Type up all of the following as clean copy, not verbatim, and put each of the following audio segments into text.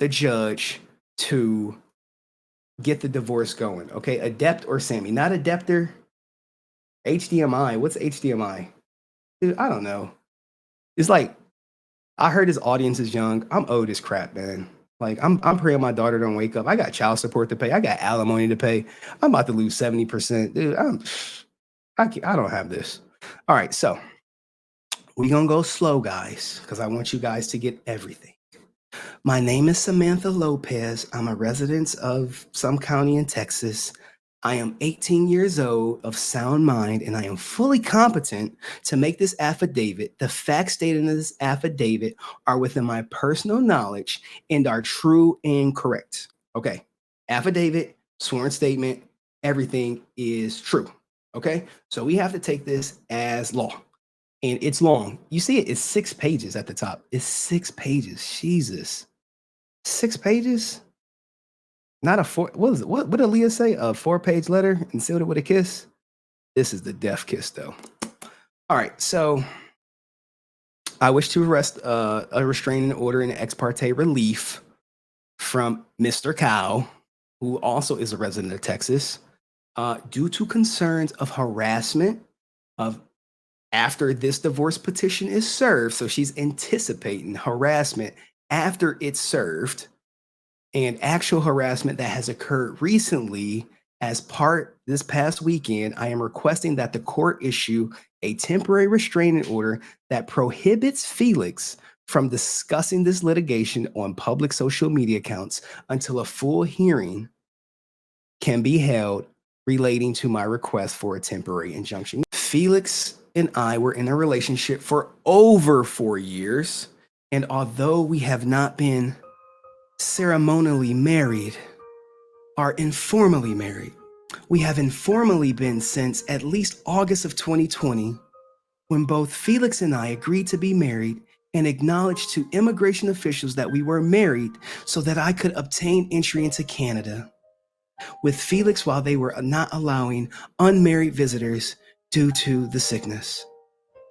the judge to get the divorce going. Okay, Adept or Sammy, not Adepter. HDMI. What's HDMI? Dude, I don't know. It's like I heard his audience is young. I'm old as crap, man. Like I'm praying my daughter don't wake up. I got child support to pay. I got alimony to pay. I'm about to lose 70%. Dude, I don't have this. All right, so we're gonna go slow, guys, because I want you guys to get everything. My name is Samantha Lopez. I'm a resident of some county in Texas. I am 18 years old, of sound mind, and I am fully competent to make this affidavit. The facts stated in this affidavit are within my personal knowledge and are true and correct. Okay. Affidavit, sworn statement, everything is true. Okay. So we have to take this as law. And it's long. You see it, it's 6 pages at the top. It's 6 pages. Jesus. 6 pages? Not a four. What is it? What did Aaliyah say? A 4-page letter and sealed it with a kiss? This is the death kiss, though. All right. So I wish to arrest a restraining order and ex parte relief from Mr. Cow, who also is a resident of Texas, due to concerns of harassment of after this divorce petition is served. So she's anticipating harassment after it's served, and actual harassment that has occurred recently. As part this past weekend, I am requesting that the court issue a temporary restraining order that prohibits Felix from discussing this litigation on public social media accounts until a full hearing can be held relating to my request for a temporary injunction. Felix and I were in a relationship for over 4 years, and although we have not been ceremonially married, are informally married. We have informally been since at least August of 2020, when both Felix and I agreed to be married and acknowledged to immigration officials that we were married so that I could obtain entry into Canada with Felix while they were not allowing unmarried visitors due to the sickness.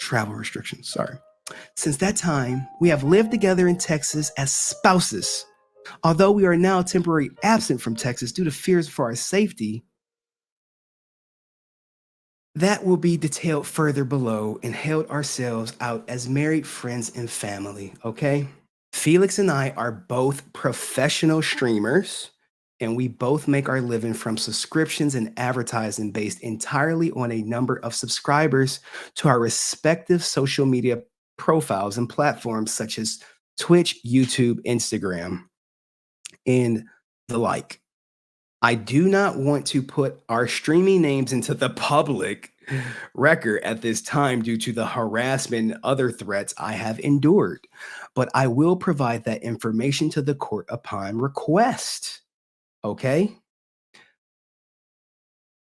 Travel restrictions, sorry. Since that time, we have lived together in Texas as spouses. Although we are now temporarily absent from Texas due to fears for our safety, that will be detailed further below, and held ourselves out as married friends and family, okay? Felix and I are both professional streamers, and we both make our living from subscriptions and advertising based entirely on a number of subscribers to our respective social media profiles and platforms such as Twitch, YouTube, Instagram, and the like. I do not want to put our streaming names into the public record at this time due to the harassment and other threats I have endured, but I will provide that information to the court upon request. Okay?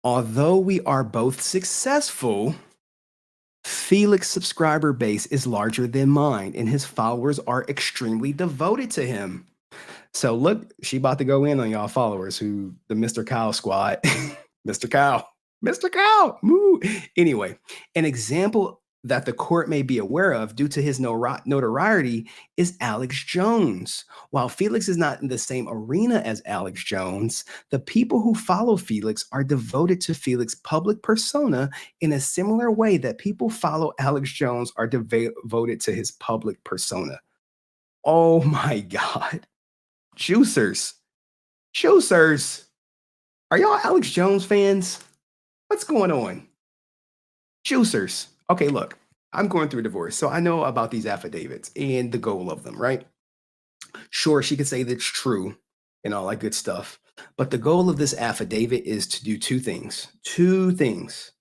Although we are both successful, Felix's subscriber base is larger than mine, and his followers are extremely devoted to him. So look, she about to go in on y'all followers, who the Mr. Cow squad. Mr. Cow. Mr. Cow. Moo. Anyway, an example that the court may be aware of due to his notoriety is Alex Jones. While Felix is not in the same arena as Alex Jones, the people who follow Felix are devoted to Felix's public persona in a similar way that people follow Alex Jones are devoted to his public persona. Oh my God. Juicers. Are y'all Alex Jones fans? What's going on? Juicers. Okay, look, I'm going through a divorce, so I know about these affidavits and the goal of them, right? Sure, she could say that's true and all that good stuff, but the goal of this affidavit is to do 2 things. 2 things.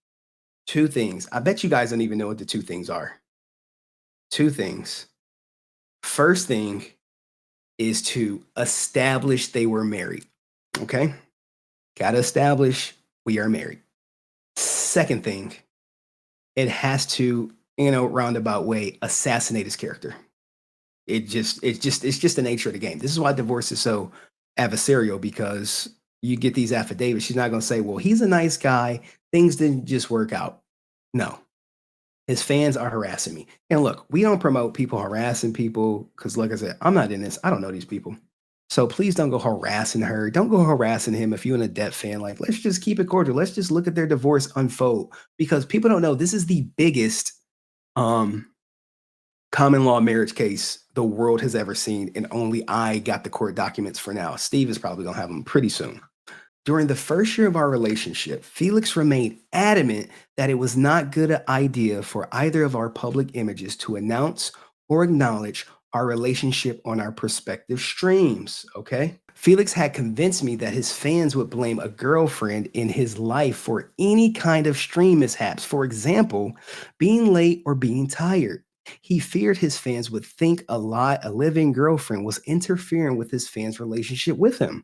2 things. I bet you guys don't even know what the 2 things are. 2 things. First thing is to establish they were married. Okay? Gotta establish we are married. Second thing, it has to, roundabout way, assassinate his character. It's just the nature of the game. This is why divorce is so adversarial, because you get these affidavits. She's not gonna say, well, he's a nice guy, things didn't just work out. No. His fans are harassing me. And look, we don't promote people harassing people because, like I said, I'm not in this. I don't know these people. So please don't go harassing her. Don't go harassing him if you're an Adept fan. Like, let's just keep it cordial. Let's just look at their divorce unfold because people don't know this is the biggest um common law marriage case the world has ever seen, and only I got the court documents for now. Steve is probably gonna have them pretty soon. During the first year of our relationship, Felix remained adamant that it was not good idea for either of our public images to announce or acknowledge our relationship on our prospective streams. Okay. Felix had convinced me that his fans would blame a girlfriend in his life for any kind of stream mishaps. For example, being late or being tired. He feared his fans would think a living girlfriend was interfering with his fans' relationship with him.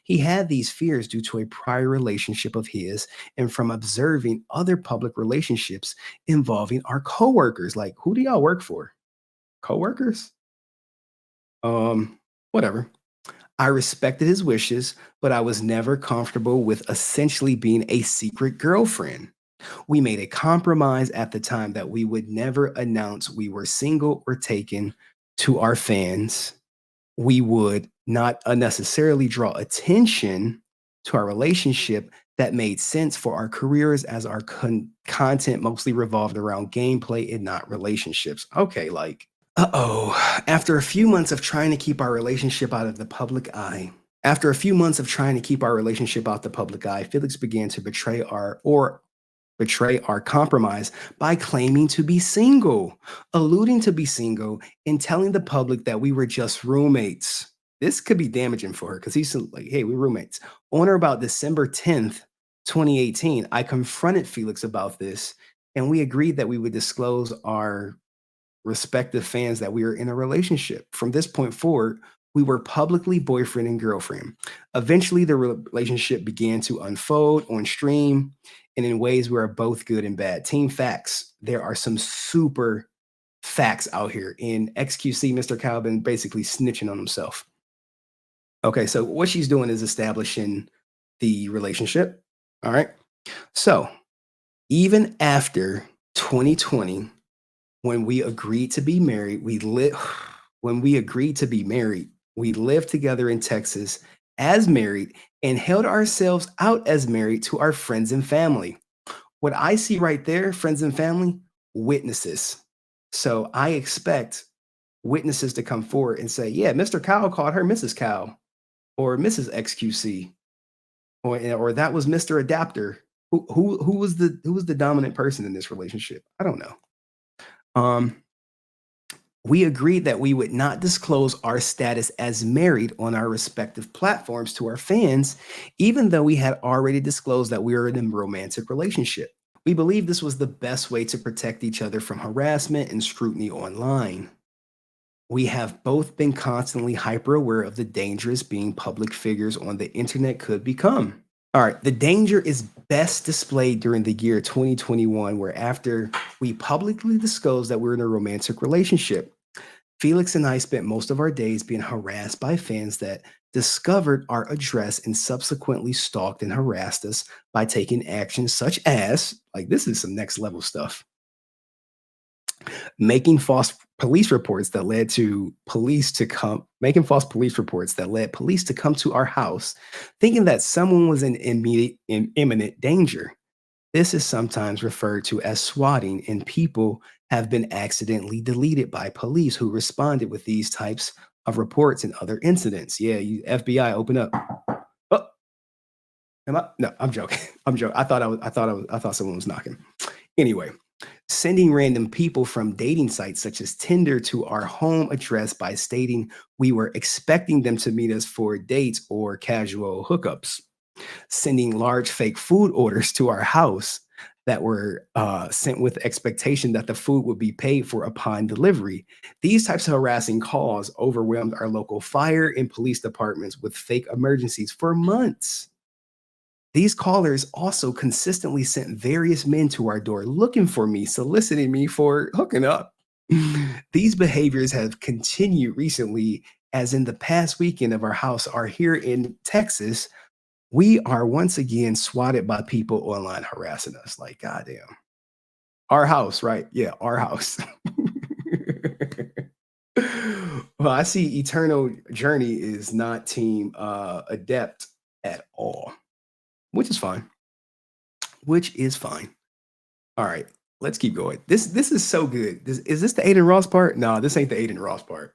He had these fears due to a prior relationship of his and from observing other public relationships involving our coworkers. Like, who do y'all work for? Coworkers? Um, Whatever. I respected his wishes, but I was never comfortable with essentially being a secret girlfriend. We made a compromise at the time that we would never announce we were single or taken to our fans. We would not unnecessarily draw attention to our relationship that made sense for our careers as our content mostly revolved around gameplay and not relationships. Okay, like, after a few months of trying to keep our relationship out of the public eye, after a few months of trying to keep our relationship out the public eye, Felix began to betray our compromise by claiming to be single, alluding to be single, and telling the public that we were just roommates. This could be damaging for her because he's like, hey, we're roommates. On or about December 10th, 2018, I confronted Felix about this, and we agreed that we would disclose our respective fans that we were in a relationship. From this point forward, we were publicly boyfriend and girlfriend. Eventually, the relationship began to unfold on stream and in ways we are both good and bad. Team facts. There are some super facts out here. In xQc, Mr. Calvin basically snitching on himself. Okay, so what she's doing is establishing the relationship. All right. So even after 2020, when we agreed to be married, when we agreed to be married, we lived together in Texas as married and held ourselves out as married to our friends and family. What I see right there, friends and family, witnesses. So I expect witnesses to come forward and say, yeah, Mr. Cow called her Mrs. Cow or Mrs. XQC, or that was Mr. Adapter. Who was the dominant person in this relationship? I don't know. Um, we agreed that we would not disclose our status as married on our respective platforms to our fans, even though we had already disclosed that we were in a romantic relationship. We believed this was the best way to protect each other from harassment and scrutiny online. We have both been constantly hyper aware of the dangers being public figures on the internet could become. All right, the danger is best displayed during the year 2021, where after we publicly disclosed that we're in a romantic relationship, Felix and I spent most of our days being harassed by fans that discovered our address and subsequently stalked and harassed us by taking actions such as, like, this is some next level stuff, making false police reports that led to police to come, making false police reports that led police to come to our house, thinking that someone was in imminent danger. This is sometimes referred to as swatting, and people have been accidentally deleted by police who responded with these types of reports and other incidents. Yeah, you FBI, open up. Oh, am I? No, I'm joking. I'm joking. I thought someone was knocking. Anyway, sending random people from dating sites such as Tinder to our home address by stating we were expecting them to meet us for dates or casual hookups, sending large fake food orders to our house that were sent with expectation that the food would be paid for upon delivery. These types of harassing calls overwhelmed our local fire and police departments with fake emergencies for months. These callers also consistently sent various men to our door looking for me, soliciting me for hooking up. These behaviors have continued recently, as in the past weekend of our house are here in Texas. We are once again swatted by people online harassing us. Like, goddamn. Our house, right? Yeah, our house. Well, I see Eternal Journey is not team Adept at all, which is fine. Which is fine. All right, let's keep going. This is so good. Is this the Adin Ross part? No, this ain't the Adin Ross part.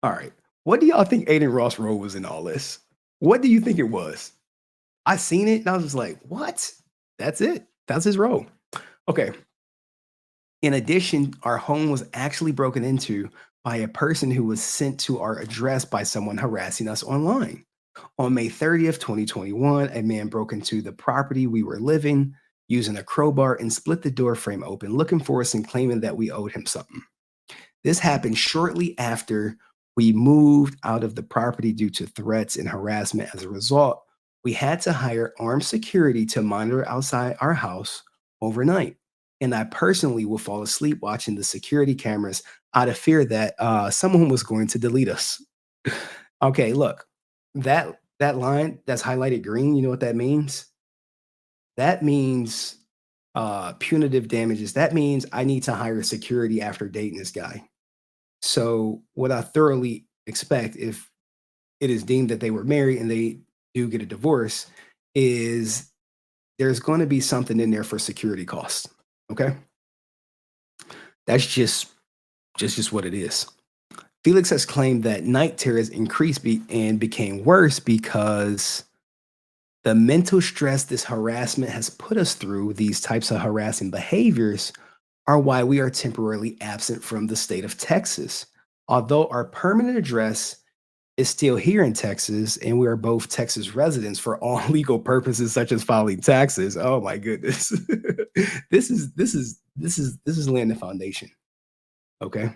All right. What do y'all think Adin Ross' role was in all this? What do you think it was? I seen it and I was just like, what? That's it. That's his role. Okay. In addition, our home was actually broken into by a person who was sent to our address by someone harassing us online. On May 30th, 2021, a man broke into the property we were living using a crowbar and split the door frame open, looking for us and claiming that we owed him something. This happened shortly after we moved out of the property due to threats and harassment. As a result, we had to hire armed security to monitor outside our house overnight. And I personally will fall asleep watching the security cameras out of fear that someone was going to delete us. Okay, look, that line that's highlighted green, you know what that means? That means punitive damages. That means I need to hire security after dating this guy. So, what I thoroughly expect if it is deemed that they were married and they do get a divorce is there's going to be something in there for security costs. Okay, that's just what it is. Felix has claimed that night terrors increased and became worse because the mental stress this harassment has put us through, these types of harassing behaviors, are why we are temporarily absent from the state of Texas. Although our permanent address is still here in Texas, and we are both Texas residents for all legal purposes, such as filing taxes. Oh my goodness, this is laying the foundation. Okay,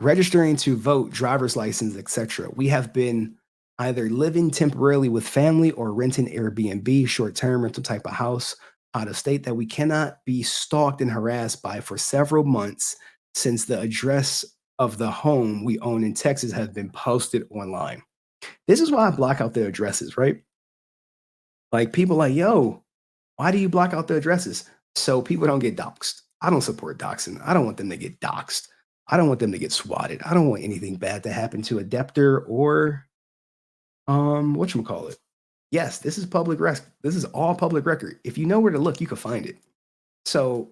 registering to vote, driver's license, etc. We have been either living temporarily with family or renting Airbnb, short-term rental type of house out of state that we cannot be stalked and harassed by for several months since the address of the home we own in Texas has been posted online. This is why I block out the addresses, right? Like people like, yo, why do you block out the addresses? So people don't get doxxed. I don't support doxing. I don't want them to get doxxed. I don't want them to get swatted. I don't want anything bad to happen to a debtor or whatchamacallit. Yes, this is this is all public record. If you know where to look, you can find it. So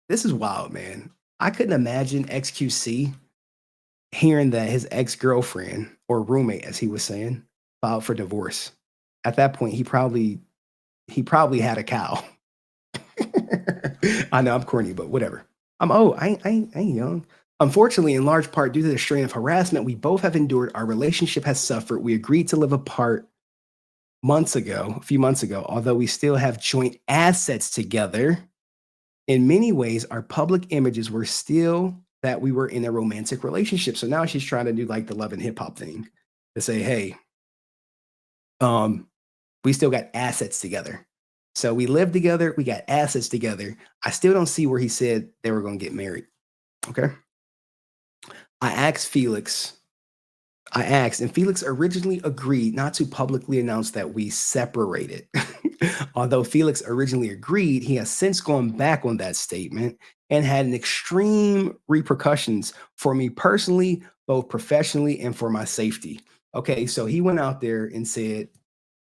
this is wild, man. I couldn't imagine XQC hearing that his ex-girlfriend or roommate, as he was saying, filed for divorce. At that point, he probably had a cow. I know I'm corny, but whatever. I ain't young. Unfortunately, in large part due to the strain of harassment we both have endured, our relationship has suffered. We agreed to live apart a few months ago, although we still have joint assets together. In many ways, our public images were still that we were in a romantic relationship. So now she's trying to do like the love and hip hop thing to say, hey, um, we still got assets together. So we live together, we got assets together. I still don't see where he said they were going to get married. Okay. I asked Felix, and Felix originally agreed not to publicly announce that we separated. Although Felix originally agreed, he has since gone back on that statement and had an extreme repercussions for me personally, both professionally and for my safety. Okay, so he went out there and said,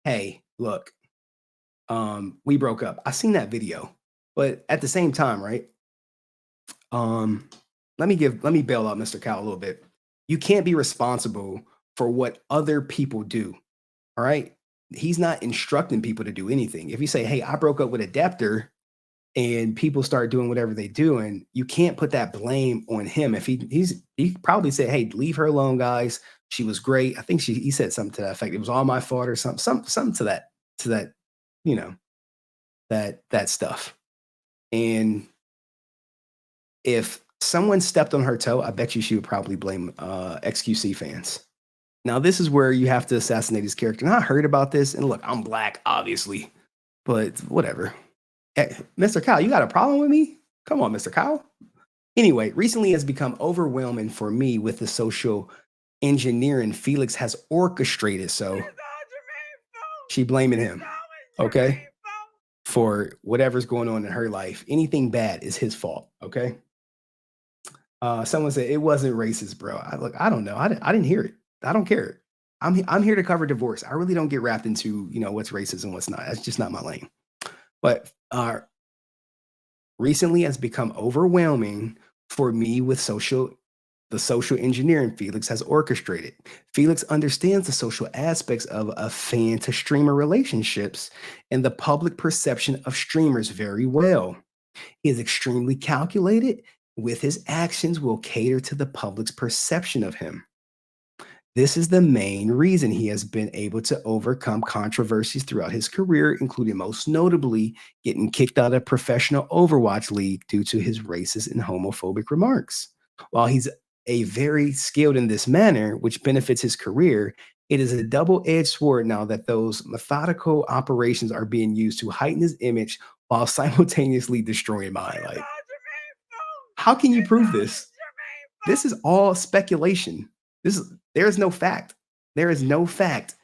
hey, look, we broke up. I seen that video, but at the same time, right? Um, let me bail out Mr. Cow a little bit. You can't be responsible for what other people do. All right. He's not instructing people to do anything. If you say, hey, I broke up with a debtor and people start doing whatever they do, and you can't put that blame on him. If he probably said, hey, leave her alone, guys. She was great. I think he said something to that effect. It was all my fault or something to that, you know, that stuff. And if someone stepped on her toe, I bet you she would probably blame XQC fans. Now, this is where you have to assassinate his character. And I heard about this, and look, I'm black, obviously, but whatever. Mr. Kyle, you got a problem with me? Come on, Mr. Kyle. Anyway, recently has become overwhelming for me with the social engineering Felix has orchestrated. So she blaming him, okay, for whatever's going on in her life. Anything bad is his fault, okay? Someone said it wasn't racist, bro. I don't know. I didn't hear it. I don't care. I'm here to cover divorce. I really don't get wrapped into what's racist and what's not. That's just not my lane. But recently has become overwhelming for me with the social engineering Felix has orchestrated. Felix understands the social aspects of a fan to streamer relationships and the public perception of streamers very well. He is extremely calculated with his actions will cater to the public's perception of him. This is the main reason he has been able to overcome controversies throughout his career, including most notably getting kicked out of professional Overwatch League due to his racist and homophobic remarks. While he's a very skilled in this manner, which benefits his career, it is a double-edged sword now that those methodical operations are being used to heighten his image while simultaneously destroying mine. Like, how can you prove this? This is all speculation. There is no fact. There is no fact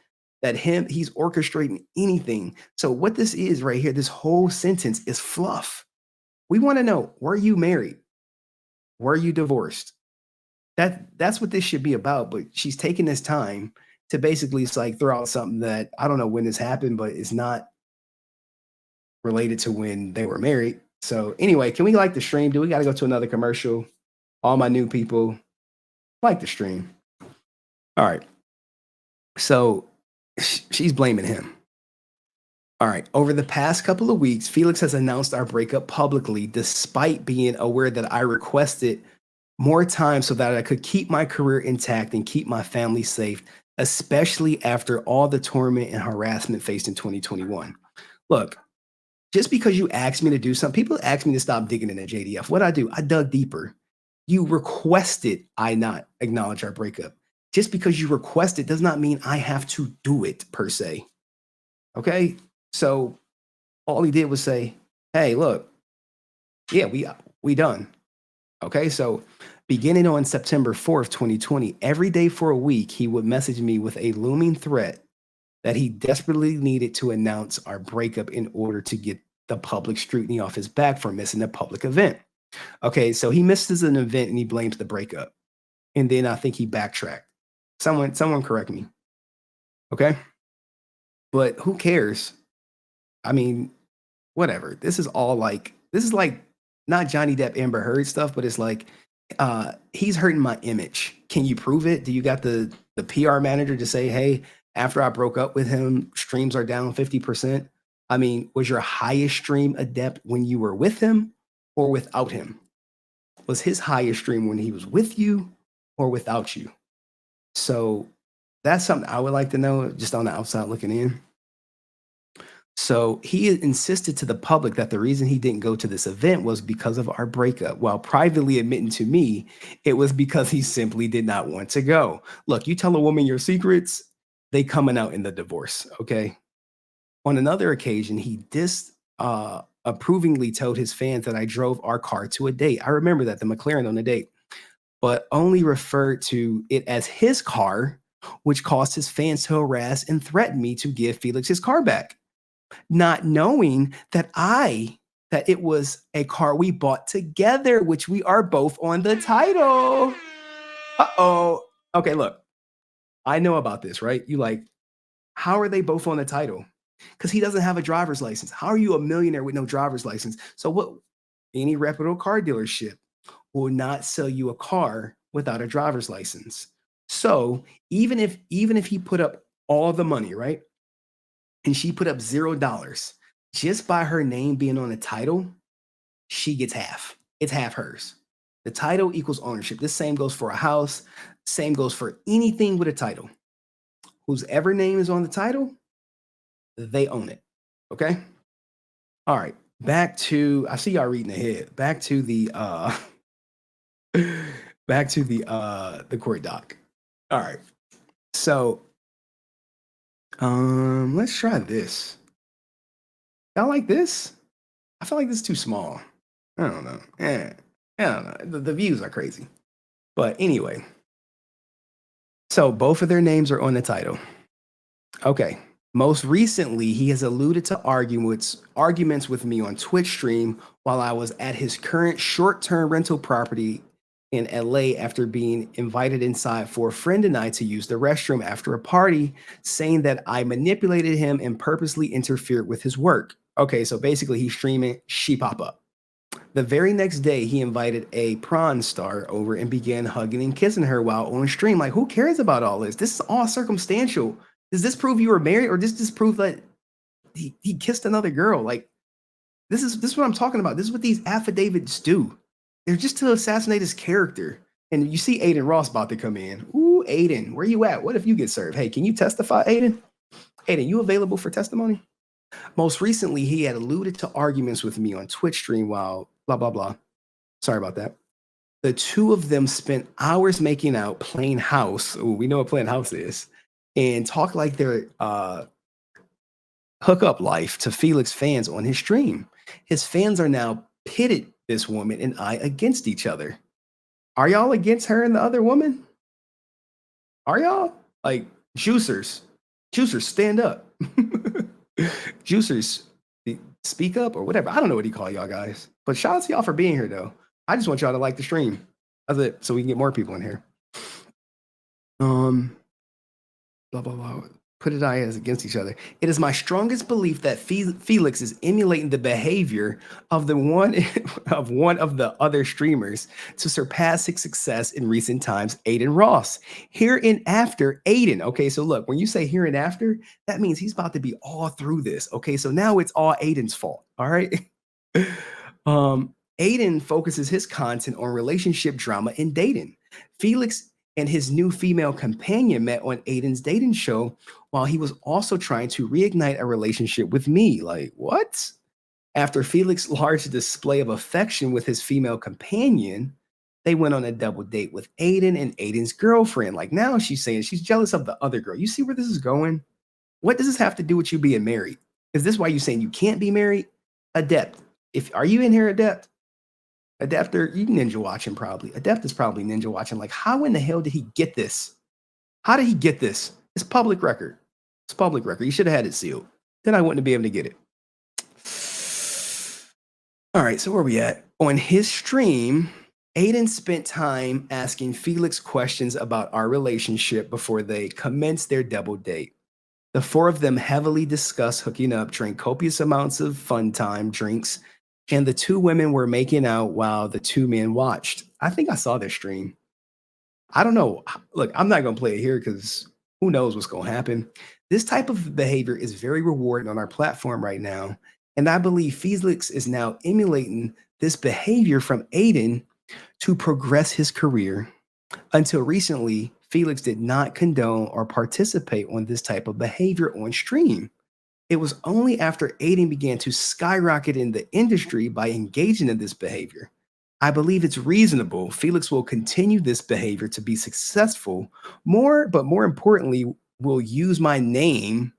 that he's orchestrating anything. So what this is right here, this whole sentence is fluff. We want to know, were you married? Were you divorced? That's what this should be about. But she's taking this time to basically throw out something that I don't know when this happened, but it's not related to when they were married. So anyway, can we like the stream? Do we got to go to another commercial? All my new people like the stream. All right. So she's blaming him. All right. Over the past couple of weeks, Felix has announced our breakup publicly, despite being aware that I requested more time so that I could keep my career intact and keep my family safe, especially after all the torment and harassment faced in 2021. Look, just because you asked me to do something, people asked me to stop digging in the JDF. What I do? I dug deeper. You requested I not acknowledge our breakup. Just because you request it does not mean I have to do it per se. Okay? So all he did was say, hey, look, yeah, we done. Okay? So beginning on September 4th, 2020, every day for a week, he would message me with a looming threat that he desperately needed to announce our breakup in order to get the public scrutiny off his back for missing a public event. Okay, so he misses an event and he blames the breakup. And then I think he backtracked. Someone correct me. Okay? But who cares? I mean, whatever. This is like not Johnny Depp Amber Heard stuff, but it's like he's hurting my image. Can you prove it? Do you got the PR manager to say, hey, after I broke up with him, streams are down 50%? I mean, was your highest stream Adept when you were with him or without him? Was his highest stream when he was with you or without you? So that's something I would like to know just on the outside looking in. So he insisted to the public that the reason he didn't go to this event was because of our breakup, while privately admitting to me it was because he simply did not want to go. Look, you tell a woman your secrets, they coming out in the divorce, okay? On another occasion, he approvingly told his fans that I drove our car to a date. I remember that, the McLaren on the date, but only referred to it as his car, which caused his fans to harass and threaten me to give Felix his car back, not knowing that it was a car we bought together, which we are both on the title. Uh-oh. Okay, look, I know about this, right? You like, how are they both on the title? Because he doesn't have a driver's license. How are you a millionaire with no driver's license? So what? Any reputable car dealership will not sell you a car without a driver's license. So even if he put up all the money, right, and she put up $0, just by her name being on the title, she gets half. It's half hers. The title equals ownership. This same goes for a house. Same goes for anything with a title. Whose ever name is on the title, they own it. Okay. All right. Back to, I see y'all reading ahead. Back to the court doc. All right. So let's try this. Y'all like this? I feel like this is too small. I don't know. I don't know. The views are crazy. But anyway. So both of their names are on the title. Okay. Most recently, he has alluded to arguments with me on Twitch stream while I was at his current short-term rental property in LA after being invited inside for a friend and I to use the restroom after a party, saying that I manipulated him and purposely interfered with his work. Okay, so basically he's streaming, she pop up. The very next day, he invited a prawn star over and began hugging and kissing her while on stream. Like, who cares about all this? This is all circumstantial. Does this prove you were married, or does this prove that he kissed another girl? Like, this is what I'm talking about. This is what these affidavits do. They're just to assassinate his character. And you see Adin Ross about to come in. Ooh, Adin, where you at? What if you get served? Hey, can you testify, Adin? Adin, you available for testimony? Most recently, he had alluded to arguments with me on Twitch stream while blah, blah, blah. Sorry about that. The two of them spent hours making out, playing house. Ooh, we know what playing house is. And talk like their hookup life to Felix fans on his stream. His fans are now pitted this woman and I against each other. Are y'all against her and the other woman? Are y'all? Like, juicers, stand up. Juicers, speak up or whatever. I don't know what he call y'all guys. But shout out to y'all for being here, though. I just want y'all to like the stream. That's it, so we can get more people in here. Blah, blah, blah. Put it as against each other. It is my strongest belief that Felix is emulating the behavior of one of the other streamers to surpass his success in recent times, Adin Ross. Hereinafter, Adin. Okay, so look, when you say hereinafter, that means he's about to be all through this. Okay, so now it's all Adin's fault. All right. Adin focuses his content on relationship drama and dating. Felix and his new female companion met on Adin's dating show while he was also trying to reignite a relationship with me. Like, what? After Felix's large display of affection with his female companion, they went on a double date with Adin and Adin's girlfriend. Like, now she's saying she's jealous of the other girl. You see where this is going? What does this have to do with you being married? Is this why you're saying you can't be married? Adept. Are you in here, Adept? Adept, you ninja watching probably. Adept is probably ninja watching. Like, how in the hell did he get this? How did he get this? It's public record. It's public record. You should have had it sealed. Then I wouldn't be able to get it. All right, so where are we at? On his stream, Adin spent time asking Felix questions about our relationship before they commenced their double date. The four of them heavily discussed hooking up, drank copious amounts of fun time drinks, and the two women were making out while the two men watched. I think I saw their stream. I don't know. Look, I'm not going to play it here because who knows what's going to happen. This type of behavior is very rewarding on our platform right now. And I believe Felix is now emulating this behavior from Adin to progress his career. Until recently, Felix did not condone or participate on this type of behavior on stream. It was only after Adin began to skyrocket in the industry by engaging in this behavior. I believe it's reasonable Felix will continue this behavior to be successful, but more importantly, will use my name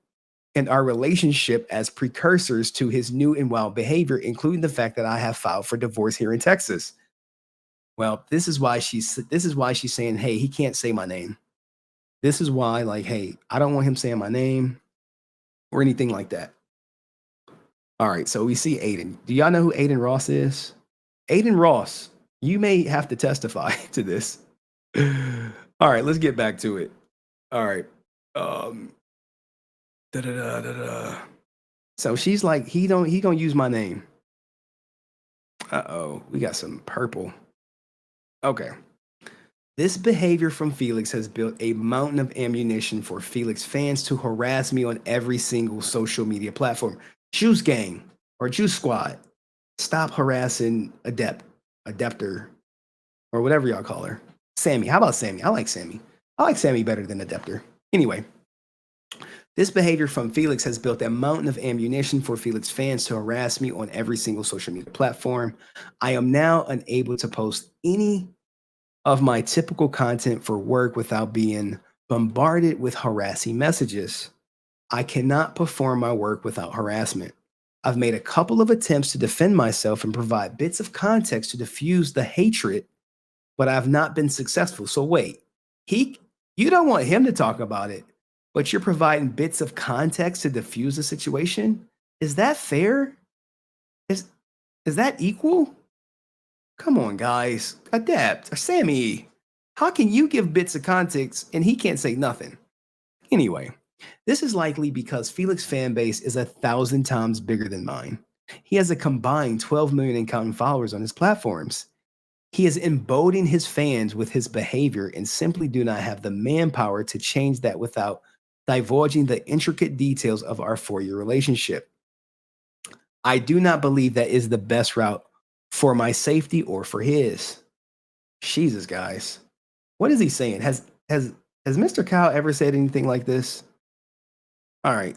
and our relationship as precursors to his new and wild behavior, including the fact that I have filed for divorce here in Texas. Well, this is why she's saying, hey, he can't say my name. This is why, like, hey, I don't want him saying my name or anything like that. All right, so we see Adin. Do y'all know who Adin Ross is? Adin Ross, you may have to testify to this. All right, let's get back to it. All right. So she's like, he gonna use my name. Uh-oh, we got some purple. Okay. This behavior from Felix has built a mountain of ammunition for Felix fans to harass me on every single social media platform. Juice Gang or Juice Squad, stop harassing Adepter, or whatever y'all call her. Sammy, how about Sammy? I like Sammy. I like Sammy better than Adepter. Anyway, this behavior from Felix has built a mountain of ammunition for Felix fans to harass me on every single social media platform. I am now unable to post any of my typical content for work without being bombarded with harassing messages. I cannot perform my work without harassment. I've made a couple of attempts to defend myself and provide bits of context to diffuse the hatred, but I've not been successful. So wait, you don't want him to talk about it, but you're providing bits of context to diffuse the situation? Is that fair? Is that equal? Come on, guys. Adept or Sammy. How can you give bits of context and he can't say nothing? Anyway, this is likely because Felix's fan base is 1,000 times bigger than mine. He has a combined 12 million and counting followers on his platforms. He is emboldening his fans with his behavior and simply do not have the manpower to change that without divulging the intricate details of our 4-year relationship. I do not believe that is the best route for my safety or for his. Jesus, guys. What is he saying? Has Mr. Cow ever said anything like this? All right.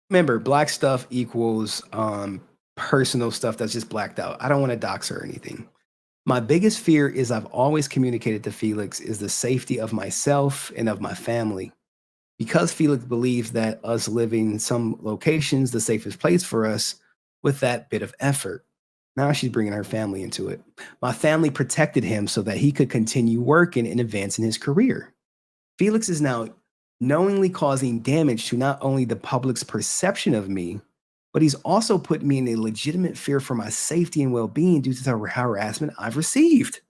Remember, black stuff equals personal stuff that's just blacked out. I don't want to dox her or anything. My biggest fear is I've always communicated to Felix is the safety of myself and of my family. Because Felix believes that us living in some locations the safest place for us with that bit of effort. Now she's bringing her family into it. My family protected him so that he could continue working and advancing his career. Felix is now knowingly causing damage to not only the public's perception of me, but he's also put me in a legitimate fear for my safety and well-being due to the harassment I've received.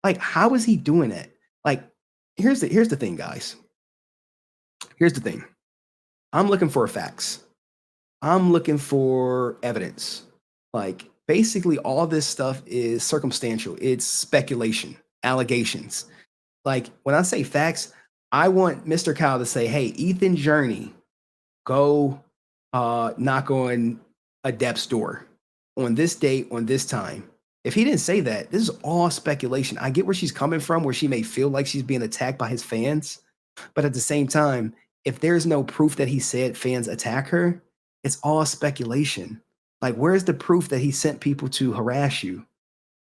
Like, how is he doing it? Like, here's the thing, guys. Here's the thing. I'm looking for facts. I'm looking for evidence. Like, basically, all this stuff is circumstantial. It's speculation, allegations. Like, when I say facts, I want Mr. Cow to say, hey, Ethan Journey, go knock on Adept's door on this date, on this time. If he didn't say that, this is all speculation. I get where she's coming from, where she may feel like she's being attacked by his fans. But at the same time, if there's no proof that he said fans attack her, it's all speculation. Like, where's the proof that he sent people to harass you?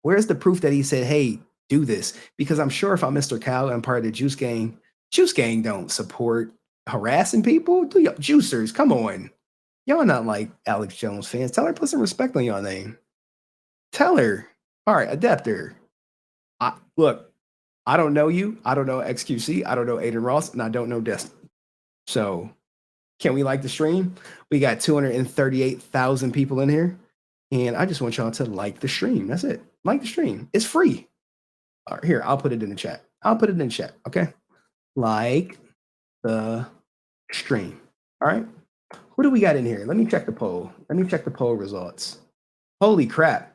Where's the proof that he said, hey, do this? Because I'm sure if I'm Mr. Cow and I'm part of the Juice Gang don't support harassing people. Do y'all, juicers, come on. Y'all not like Alex Jones fans. Tell her to put some respect on your name. Tell her. All right, Adepter. Look, I don't know you. I don't know xQc. I don't know Adin Ross, and I don't know Destiny. So, can we like the stream? We got 238,000 people in here, and I just want y'all to like the stream. That's it. Like the stream. It's free. All right, here, I'll put it in the chat. I'll put it in the chat, okay? Like the stream. All right? Who do we got in here? Let me check the poll. Let me check the poll results. Holy crap.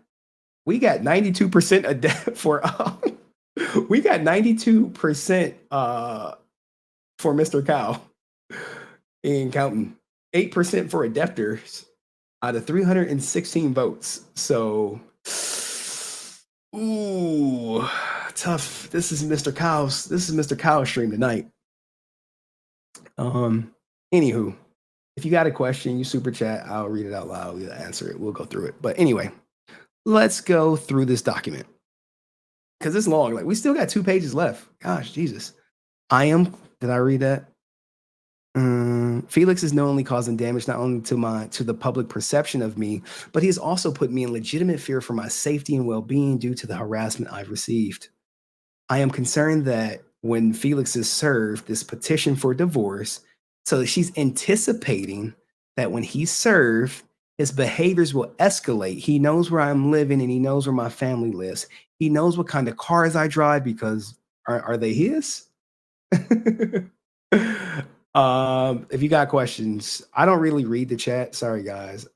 We got 92% Adept for we got 92% for Mr. Cow in counting. 8% for Adepters out of 316 votes. So ooh, tough. This is Mr. Cow's stream tonight. Anywho, if you got a question, you super chat, I'll read it out loud, we'll answer it, we'll go through it. But anyway, let's go through this document. Because it's long. Like, we still got 2 pages left. Gosh, Jesus. Did I read that? Felix is knowingly causing damage not only to the public perception of me, but he has also put me in legitimate fear for my safety and well-being due to the harassment I've received. I am concerned that when Felix is served this petition for divorce, so she's anticipating that when he's served, his behaviors will escalate. He knows where I'm living and he knows where my family lives. He knows what kind of cars I drive because are they his? If you got questions, I don't really read the chat. Sorry, guys.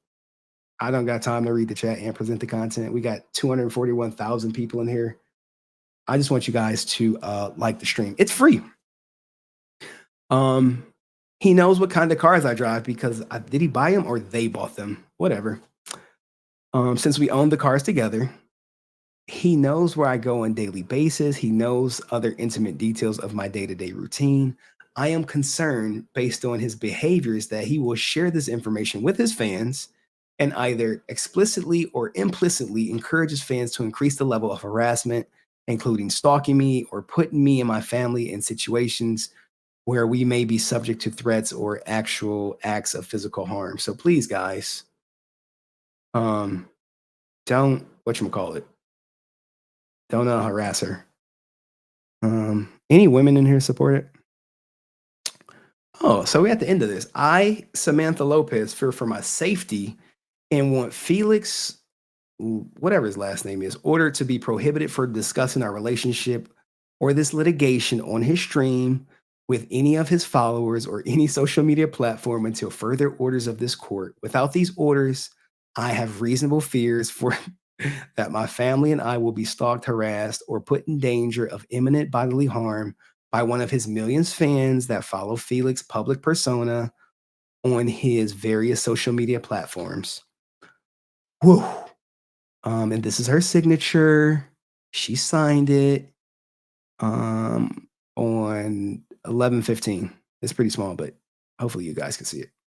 I don't got time to read the chat and present the content. We got 241,000 people in here. I just want you guys to like the stream. It's free. He knows what kind of cars I drive because did he buy them or they bought them? Whatever. Since we own the cars together, he knows where I go on a daily basis. He knows other intimate details of my day-to-day routine. I am concerned based on his behaviors that he will share this information with his fans and either explicitly or implicitly encourage his fans to increase the level of harassment, including stalking me or putting me and my family in situations where we may be subject to threats or actual acts of physical harm. So please, guys, don't whatchamacallit, don't harass her. Any women in here support it? Oh, so we're at the end of this. I, Samantha Lopez, fear for my safety and want Felix whatever his last name is, ordered to be prohibited for discussing our relationship or this litigation on his stream with any of his followers or any social media platform until further orders of this court. Without these orders, I have reasonable fears for that my family and I will be stalked, harassed, or put in danger of imminent bodily harm by one of his millions fans that follow Felix' public persona on his various social media platforms. Whew. And this is her signature. She signed it on 11/15. It's pretty small, but hopefully you guys can see it.